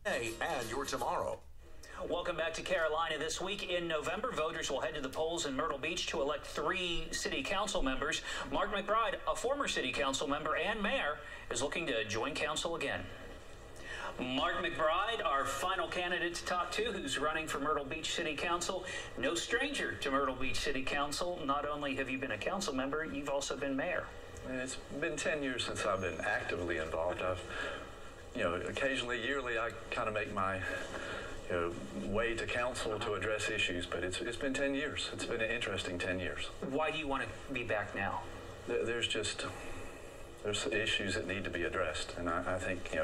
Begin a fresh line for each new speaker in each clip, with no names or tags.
And your tomorrow.
Welcome back to Carolina. This week in November, voters will head to the polls in Myrtle Beach to elect 3 city council members. Mark McBride, a former city council member and mayor, is looking to join council again. Mark McBride, our final candidate to talk to, who's running for Myrtle Beach City Council. No stranger to Myrtle Beach City Council. Not only have you been a council member, you've also been mayor.
It's been 10 years since I've been actively involved. Occasionally, yearly, I kind of make my way to council to address issues, but it's been 10 years. It's been an interesting 10 years.
Why do you want to be back now?
There's issues that need to be addressed, and I think,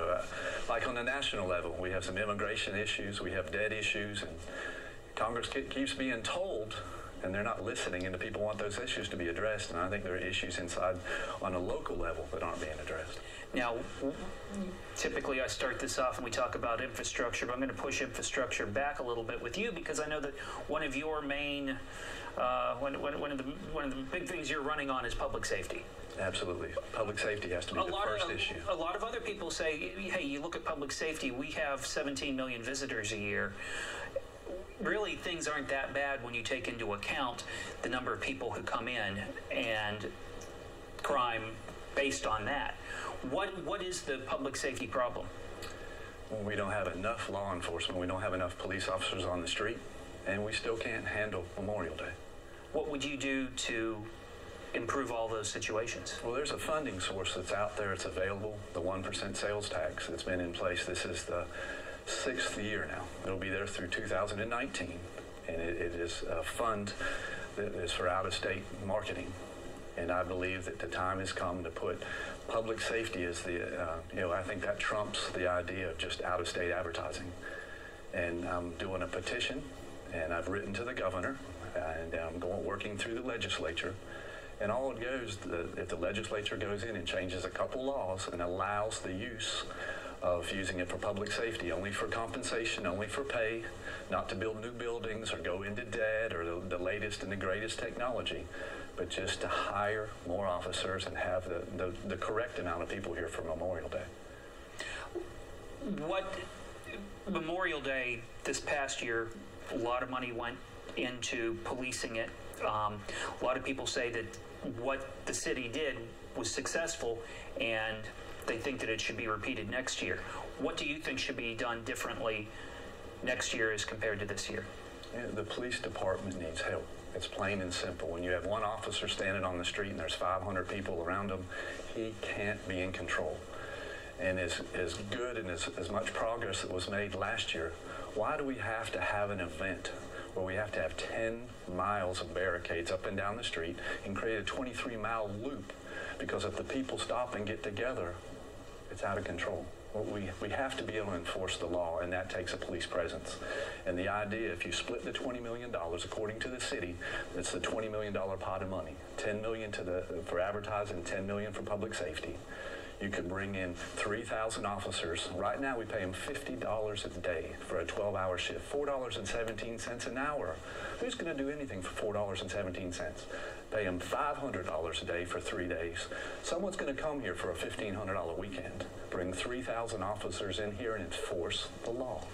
like on the national level, we have some immigration issues, we have debt issues, and Congress keeps being told, and they're not listening, and the people want those issues to be addressed, and I think there are issues inside on a local level that aren't being addressed.
Now, typically I start this off and we talk about infrastructure, but I'm going to push infrastructure back a little bit with you because I know that one of your main, one of the big things you're running on is public safety.
Absolutely. Public safety has to be the first issue.
A lot of other people say, hey, you look at public safety, we have 17 million visitors a year. Really, things aren't that bad when you take into account the number of people who come in and crime based on that. What is the public safety problem?
Well, we don't have enough law enforcement. We don't have enough police officers on the street, and we still can't handle Memorial Day.
What would you do to improve all those situations?
Well, there's a funding source that's out there. It's available, the 1% sales tax that's been in place. This is the 6th year now. It'll be there through 2019, and it is a fund that is for out-of-state marketing. And I believe that the time has come to put public safety as the, I think that trumps the idea of just out-of-state advertising. And I'm doing a petition, and I've written to the governor, and I'm working through the legislature. And all it goes, if the legislature goes in and changes a couple laws and allows the use of using it for public safety, only for compensation, only for pay, not to build new buildings or go into debt or the latest and the greatest technology, but just to hire more officers and have the correct amount of people here for Memorial Day.
What Memorial Day this past year, a lot of money went into policing it. A lot of people say that what the city did was successful and they think that it should be repeated next year. What do you think should be done differently next year as compared to this year?
Yeah, the police department needs help. It's plain and simple. When you have one officer standing on the street and there's 500 people around him, he can't be in control. And as good and as much progress that was made last year, why do we have to have an event where we have to have 10 miles of barricades up and down the street and create a 23-mile loop? Because if the people stop and get together, it's out of control. Well, we have to be able to enforce the law, and that takes a police presence. And the idea, if you split the $20 million, according to the city, it's the $20 million pot of money. $10 million for advertising, $10 million for public safety. You could bring in 3,000 officers. Right now, we pay them $50 a day for a 12-hour shift, $4.17 an hour. Who's going to do anything for $4.17? Pay them $500 a day for 3 days. Someone's going to come here for a $1,500 weekend. Bring 3,000 officers in here and enforce the law.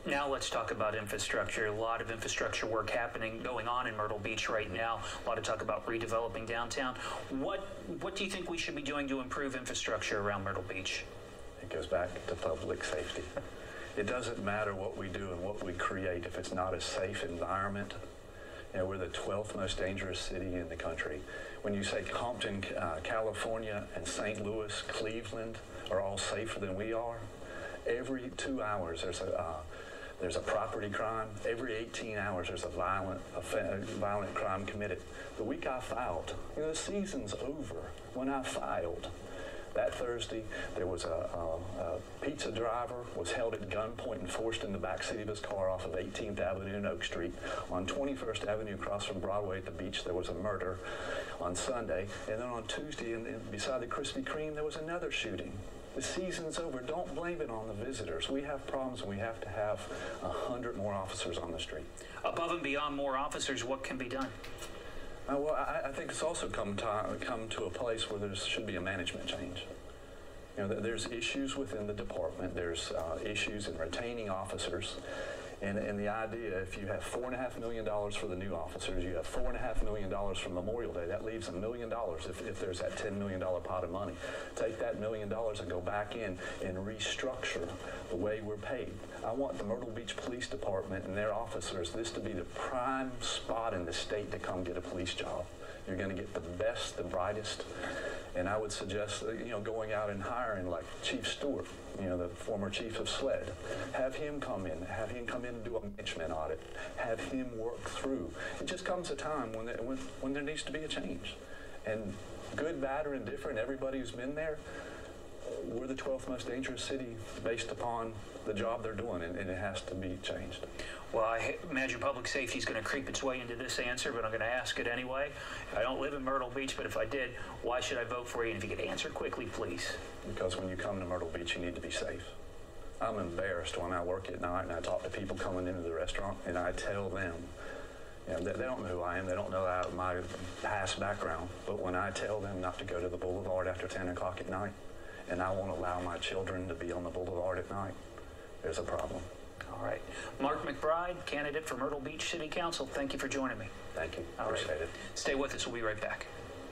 Now let's talk about infrastructure. A lot of infrastructure work going on in Myrtle Beach right now. A lot of talk about redeveloping downtown. What do you think we should be doing to improve infrastructure around Myrtle Beach?
It goes back to public safety. It doesn't matter what we do and what we create if it's not a safe environment. We're the 12th most dangerous city in the country. When you say Compton, California, and St. Louis, Cleveland are all safer than we are, every 2 hours there's a property crime. Every 18 hours, there's a violent crime committed. The week I filed, the season's over. When I filed, that Thursday, there was a pizza driver was held at gunpoint and forced in the backseat of his car off of 18th Avenue and Oak Street. On 21st Avenue, across from Broadway at the beach, there was a murder on Sunday. And then on Tuesday, beside the Krispy Kreme, there was another shooting. The season's over. Don't blame it on the visitors. We have problems, and we have to have 100 more officers on the street.
Above and beyond more officers, what can be done?
Well, I think it's also come to a place where there should be a management change. You know, there's issues within the department. There's issues in retaining officers. And the idea, if you have $4.5 million for the new officers, you have $4.5 million from Memorial Day, that leaves $1 million if there's that $10 million pot of money. Take that $1 million and go back in and restructure the way we're paid. I want the Myrtle Beach Police Department and their officers, this to be the prime spot in the state to come get a police job. You're going to get the best, the brightest, and I would suggest, you know, going out and hiring like Chief Stewart, you know, the former chief of SLED. Have him come in and do a management audit. Have him work through. It just comes a time when there needs to be a change. And good, bad, or indifferent, everybody who's been there, we're the 12th most dangerous city based upon the job they're doing, and it has to be changed.
Well, I imagine public safety is going to creep its way into this answer, but I'm going to ask it anyway. I don't live in Myrtle Beach, but if I did, why should I vote for you? And if you could answer quickly, please.
Because when you come to Myrtle Beach, you need to be safe. I'm embarrassed when I work at night and I talk to people coming into the restaurant, and I tell them, you know, they don't know who I am. They don't know my past background. But when I tell them not to go to the boulevard after 10 o'clock at night, and I won't allow my children to be on the boulevard at night, there's a problem.
All right. Mark McBride, candidate for Myrtle Beach City Council, thank you for joining me.
Thank you.
All
Appreciate
right.
it.
Stay with us. We'll be right back.